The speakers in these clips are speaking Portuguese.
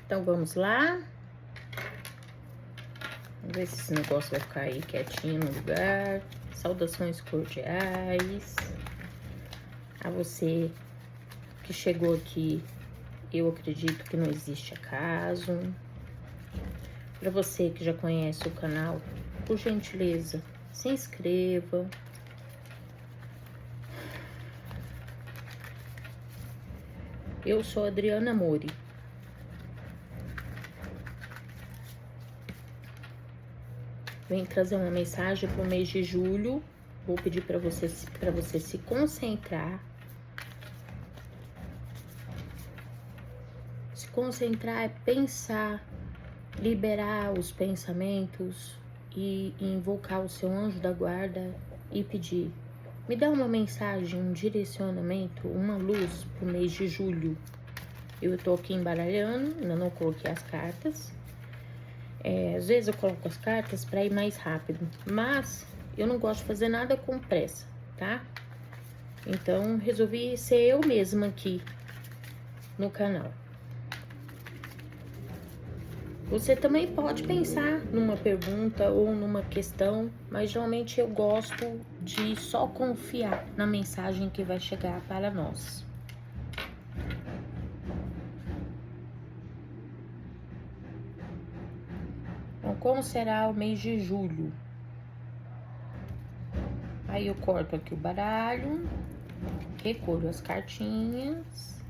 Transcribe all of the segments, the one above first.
Então vamos lá. Vamos ver se esse negócio vai ficar aí quietinho no lugar. Saudações cordiais a você que chegou aqui. Eu acredito que não existe acaso. Para você que já conhece o canal, por gentileza, se inscreva. Eu sou Adriana Mori. Vem trazer uma mensagem para o mês de julho. Vou pedir para você se concentrar. Se concentrar é pensar, liberar os pensamentos e invocar o seu anjo da guarda e pedir: me dá uma mensagem, um direcionamento, uma luz para o mês de julho. Eu tô aqui embaralhando, ainda não coloquei as cartas. Às vezes eu coloco as cartas para ir mais rápido, mas eu não gosto de fazer nada com pressa, tá? Então resolvi ser eu mesma aqui no canal. Você também pode pensar numa pergunta ou numa questão, mas geralmente eu gosto de só confiar na mensagem que vai chegar para nós. Então, como será o mês de julho? Aí eu corto aqui o baralho, recolho as cartinhas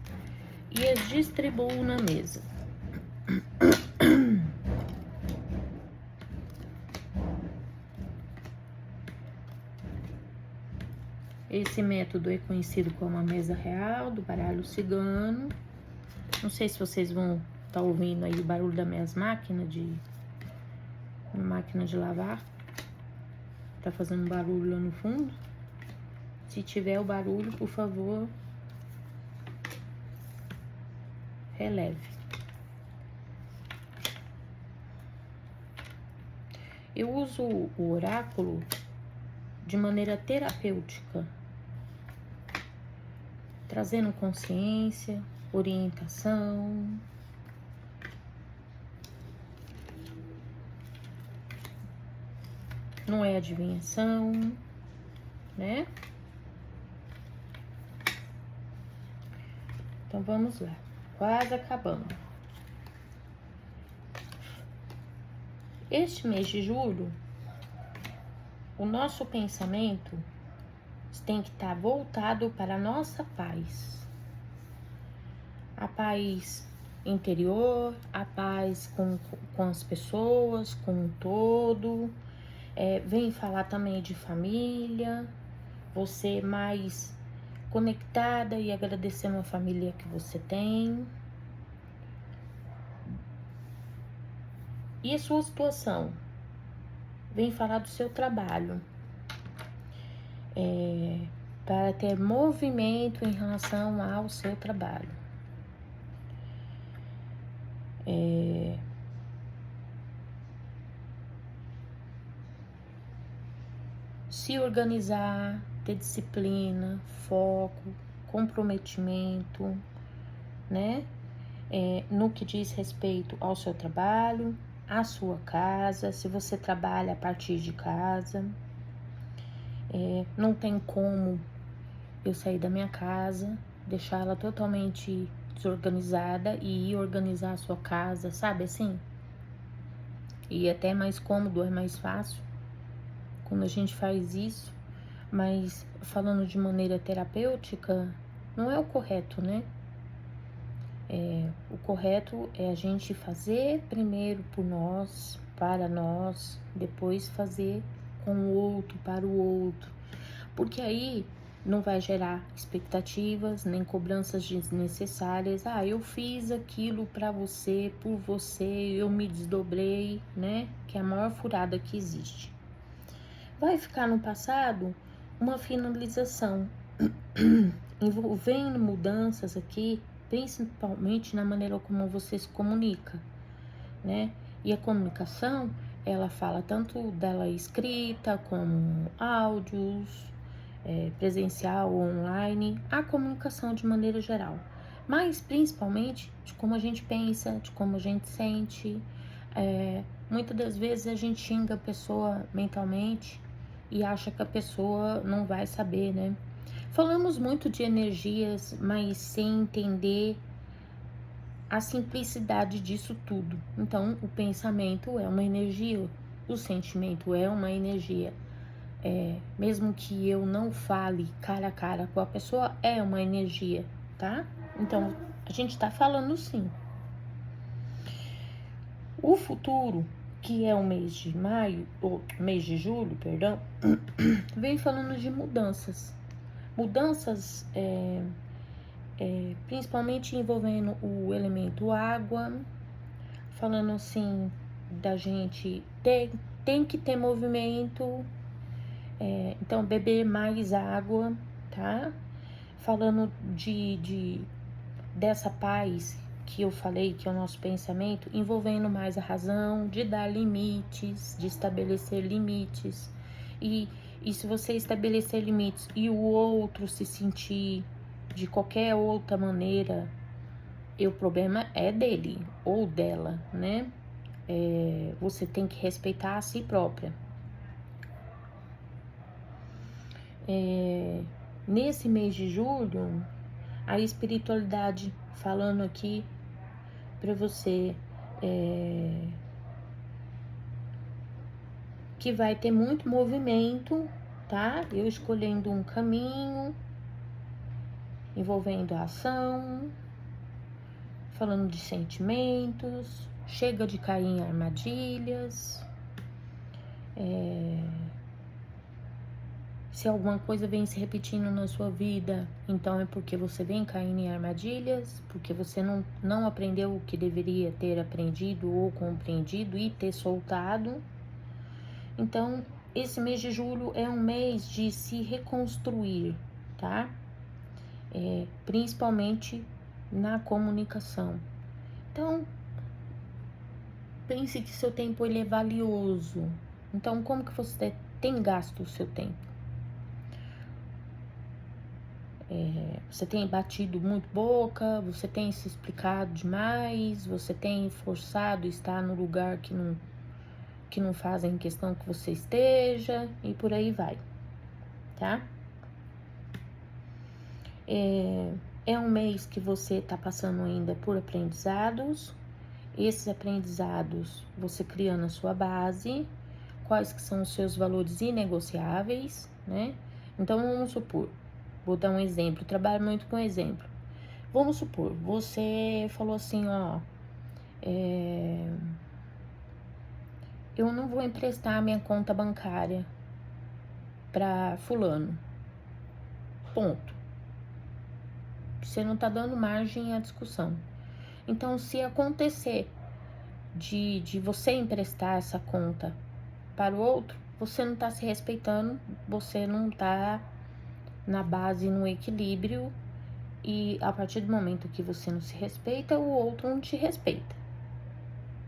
e as distribuo na mesa. Esse método é conhecido como a mesa real do baralho cigano. Não sei se vocês vão estar ouvindo aí o barulho das minhas máquinas de lavar. Tá fazendo barulho lá no fundo. Se tiver o barulho, por favor, releve. Eu uso o oráculo de maneira terapêutica, trazendo consciência, orientação. Não é adivinhação, né? Então vamos lá, quase acabando. Este mês de julho, o nosso pensamento tem que estar voltado para a nossa paz. A paz interior, a paz com as pessoas, com o todo. Vem falar também de família, você mais conectada e agradecendo a família que você tem. E a sua situação? Vem falar do seu trabalho. Para ter movimento em relação ao seu trabalho. Se organizar, ter disciplina, foco, comprometimento, né? No que diz respeito ao seu trabalho, à sua casa, se você trabalha a partir de casa. Não tem como eu sair da minha casa, deixar ela totalmente desorganizada e ir organizar a sua casa, sabe assim? E até é mais cômodo, é mais fácil quando a gente faz isso, mas falando de maneira terapêutica, não é o correto, né? O correto é a gente fazer primeiro por nós, para nós, depois fazer com o outro, para o outro, porque aí não vai gerar expectativas, nem cobranças desnecessárias. Eu fiz aquilo para você, por você, eu me desdobrei, né? Que é a maior furada que existe. Vai ficar no passado uma finalização, envolvendo mudanças aqui, principalmente na maneira como você se comunica, né? E a comunicação, ela fala tanto dela escrita, como áudios, presencial ou online, a comunicação de maneira geral. mas principalmente de como a gente pensa, de como a gente sente. Muitas das vezes a gente xinga a pessoa mentalmente e acha que a pessoa não vai saber, né? Falamos muito de energias, mas sem entender a simplicidade disso tudo. Então, o pensamento é uma energia, o sentimento é uma energia. Mesmo que eu não fale cara a cara com a pessoa, é uma energia, tá? Então, a gente tá falando sim. O futuro, que é o mês de maio, ou mês de julho, perdão, vem falando de mudanças. Mudanças, principalmente envolvendo o elemento água, falando assim, da gente tem que ter movimento, então beber mais água, tá? Falando dessa paz que eu falei, que é o nosso pensamento, envolvendo mais a razão, de dar limites, de estabelecer limites. E se você estabelecer limites e o outro se sentir de qualquer outra maneira, o problema é dele ou dela, né? Você tem que respeitar a si própria. Nesse mês de julho, a espiritualidade falando aqui para você que vai ter muito movimento, tá? Eu escolhendo um caminho envolvendo a ação, falando de sentimentos, chega de cair em armadilhas. Se alguma coisa vem se repetindo na sua vida, então é porque você vem caindo em armadilhas, porque você não aprendeu o que deveria ter aprendido ou compreendido e ter soltado. Então, esse mês de julho é um mês de se reconstruir, tá? Principalmente na comunicação. Então, pense que seu tempo ele é valioso. Então, como que você tem gasto o seu tempo? Você tem batido muito boca, você tem se explicado demais, você tem forçado estar no lugar que não fazem questão que você esteja, e por aí vai, tá? É um mês que você tá passando ainda por aprendizados. Esses aprendizados, você criando a sua base, quais que são os seus valores inegociáveis, né? Então, vamos supor, vou dar um exemplo, trabalho muito com exemplo. Vamos supor, você falou assim, ó, eu não vou emprestar minha conta bancária para fulano. Ponto. Você não tá dando margem à discussão. Então, se acontecer de você emprestar essa conta para o outro, você não tá se respeitando, você não tá na base, no equilíbrio, e a partir do momento que você não se respeita, o outro não te respeita,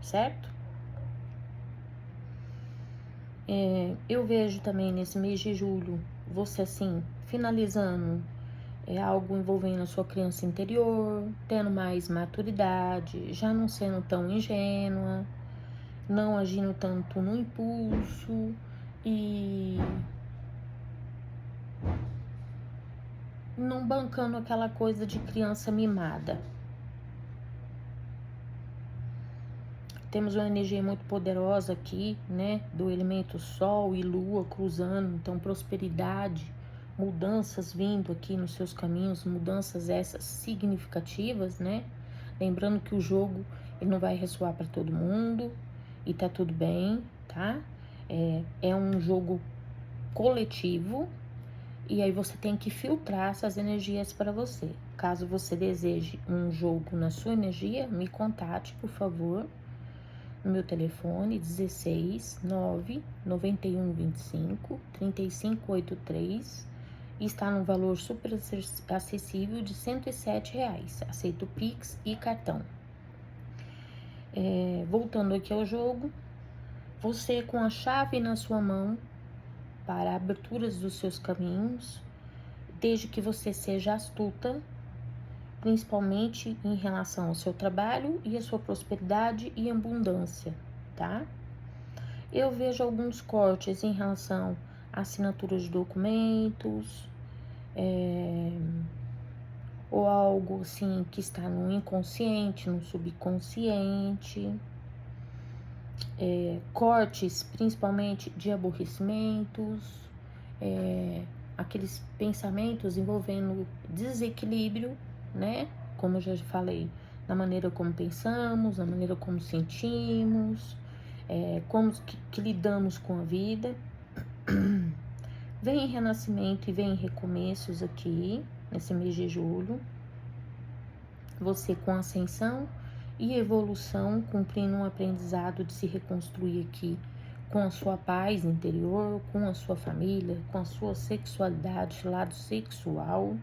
certo? Eu vejo também nesse mês de julho, você assim, finalizando algo envolvendo a sua criança interior, tendo mais maturidade, já não sendo tão ingênua, não agindo tanto no impulso e não bancando aquela coisa de criança mimada. Temos uma energia muito poderosa aqui, né, do elemento Sol e Lua cruzando, então prosperidade, mudanças vindo aqui nos seus caminhos, mudanças essas significativas, né? Lembrando que o jogo ele não vai ressoar para todo mundo e tá tudo bem, tá? É um jogo coletivo e aí você tem que filtrar essas energias para você. Caso você deseje um jogo na sua energia, me contate, por favor. No meu telefone 16 9 91 25 35 83 e está no valor super acessível de R$107. Aceito Pix e cartão. Voltando aqui ao jogo, você com a chave na sua mão para aberturas dos seus caminhos, desde que você seja astuta, principalmente em relação ao seu trabalho e a sua prosperidade e abundância, tá? Eu vejo alguns cortes em relação à assinatura de documentos, ou algo assim que está no inconsciente, no subconsciente, cortes principalmente de aborrecimentos, aqueles pensamentos envolvendo desequilíbrio, né? Como eu já falei, na maneira como pensamos, na maneira como sentimos, como que lidamos com a vida. Vem renascimento e vem recomeços aqui, nesse mês de julho. Você com ascensão e evolução, cumprindo um aprendizado de se reconstruir aqui com a sua paz interior, com a sua família, com a sua sexualidade, lado sexual.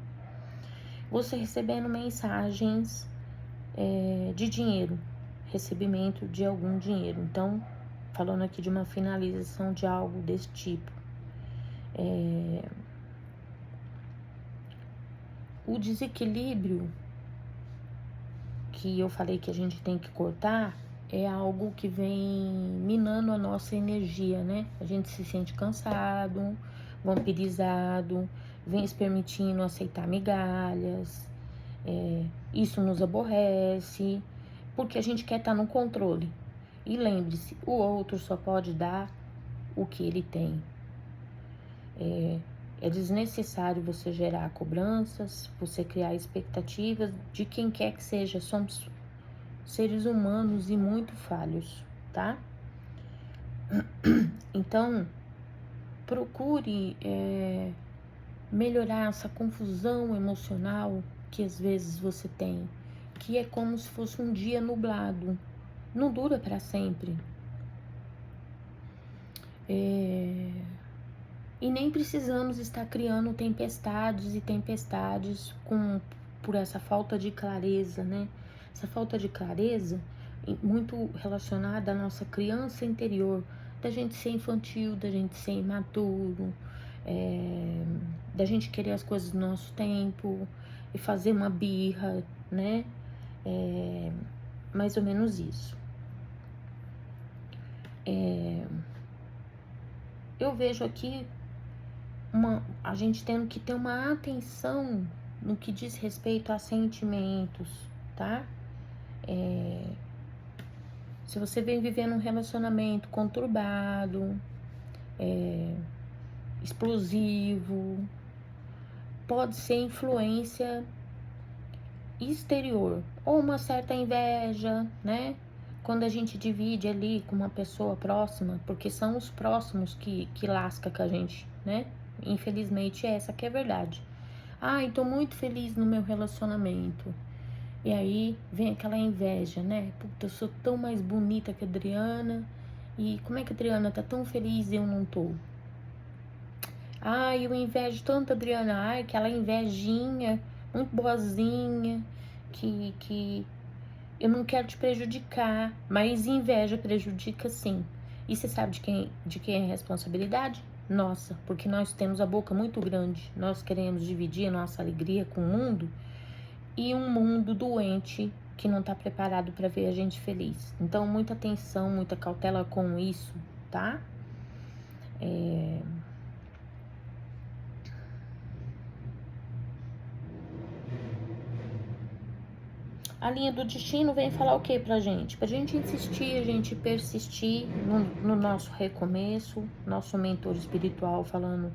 Você recebendo mensagens de dinheiro, recebimento de algum dinheiro. Então, falando aqui de uma finalização de algo desse tipo. O desequilíbrio que eu falei que a gente tem que cortar é algo que vem minando a nossa energia, né? A gente se sente cansado, vampirizado, vem se permitindo aceitar migalhas, isso nos aborrece, porque a gente quer estar no controle. E lembre-se, o outro só pode dar o que ele tem. É desnecessário você gerar cobranças, você criar expectativas de quem quer que seja. Somos seres humanos e muito falhos, tá? Então, procure melhorar essa confusão emocional que às vezes você tem, que é como se fosse um dia nublado, não dura para sempre. E nem precisamos estar criando tempestades e tempestades por essa falta de clareza, né? Essa falta de clareza muito relacionada à nossa criança interior, da gente ser infantil, da gente ser imaturo, da gente querer as coisas no nosso tempo e fazer uma birra, né? Mais ou menos isso. Eu vejo aqui a gente tendo que ter uma atenção no que diz respeito a sentimentos, tá? Se você vem vivendo um relacionamento conturbado, explosivo, pode ser influência exterior, ou uma certa inveja, né? Quando a gente divide ali com uma pessoa próxima, porque são os próximos que lasca com a gente, né? Infelizmente essa que é a verdade. Ai, tô muito feliz no meu relacionamento. E aí vem aquela inveja, né? Puta, eu sou tão mais bonita que a Adriana. E como é que a Adriana tá tão feliz e eu não tô? Ai, eu invejo tanto a Adriana. Ai, aquela invejinha, muito boazinha, que eu não quero te prejudicar. Mas inveja prejudica sim. E você sabe de quem é a responsabilidade? Nossa, porque nós temos a boca muito grande. Nós queremos dividir a nossa alegria com o mundo. E um mundo doente que não tá preparado para ver a gente feliz. Então, muita atenção, muita cautela com isso, tá? A linha do destino vem falar o que pra gente? Pra gente insistir, a gente persistir no nosso recomeço, nosso mentor espiritual falando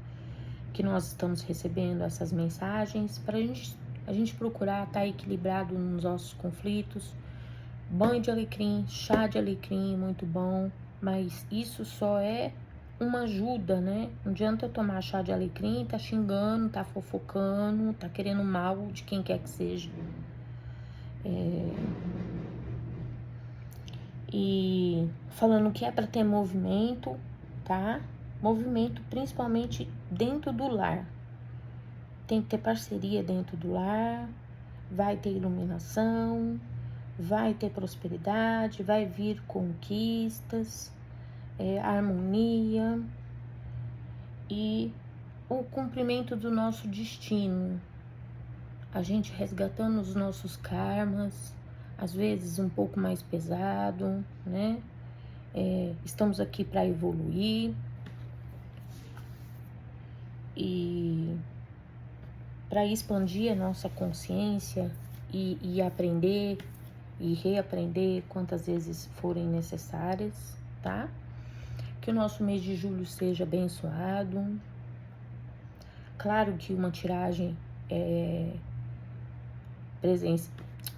que nós estamos recebendo essas mensagens, pra a gente procurar estar equilibrado nos nossos conflitos. Banho de alecrim, chá de alecrim, muito bom, mas isso só é uma ajuda, né? Não adianta tomar chá de alecrim, tá xingando, tá fofocando, tá querendo mal de quem quer que seja. E falando que é para ter movimento, tá? Movimento principalmente dentro do lar. Tem que ter parceria dentro do lar, vai ter iluminação, vai ter prosperidade, vai vir conquistas, harmonia e o cumprimento do nosso destino. a gente resgatando os nossos karmas, às vezes um pouco mais pesado, né? Estamos aqui para evoluir e para expandir a nossa consciência e aprender e reaprender quantas vezes forem necessárias, tá? Que o nosso mês de julho seja abençoado. Claro que uma tiragem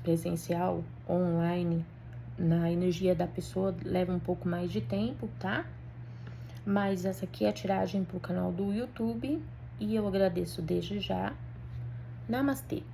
presencial, online, na energia da pessoa leva um pouco mais de tempo, tá? Mas essa aqui é a tiragem pro canal do YouTube e eu agradeço desde já. Namastê!